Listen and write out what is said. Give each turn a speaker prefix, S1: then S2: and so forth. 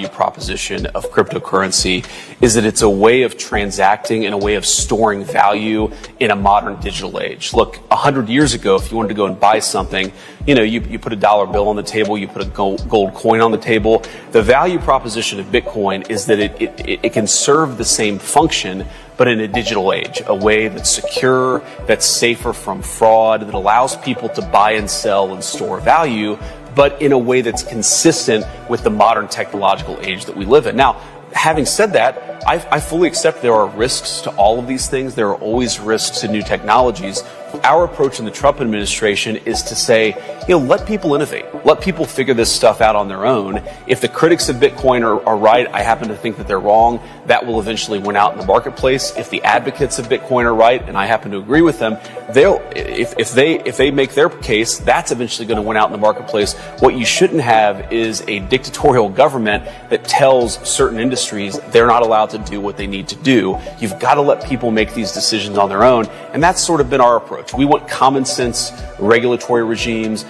S1: value proposition of cryptocurrency is that it's a way of transacting and a way of storing value in a modern digital age. Look, 100 years ago, if you wanted to go and buy something, you put a dollar bill on the table, you put a gold coin on the table. The value proposition of Bitcoin is that it can serve the same function, but in a digital age, a way that's secure, that's safer from fraud, that allows people to buy and sell and store value, but in a way that's consistent with the modern technological age that we live in. Now, having said that, I fully accept there are risks to all of these things. There are always risks to new technologies. Our approach in the Trump administration is to say, let people innovate. Let people figure this stuff out on their own. If the critics of Bitcoin are right, I happen to think that they're wrong, that will eventually win out in the marketplace. If the advocates of Bitcoin are right, and I happen to agree with them, if they make their case, that's eventually going to win out in the marketplace. What you shouldn't have is a dictatorial government that tells certain industries they're not allowed to do what they need to do. You've got to let people make these decisions on their own, and that's sort of been our approach. We want common sense regulatory regimes.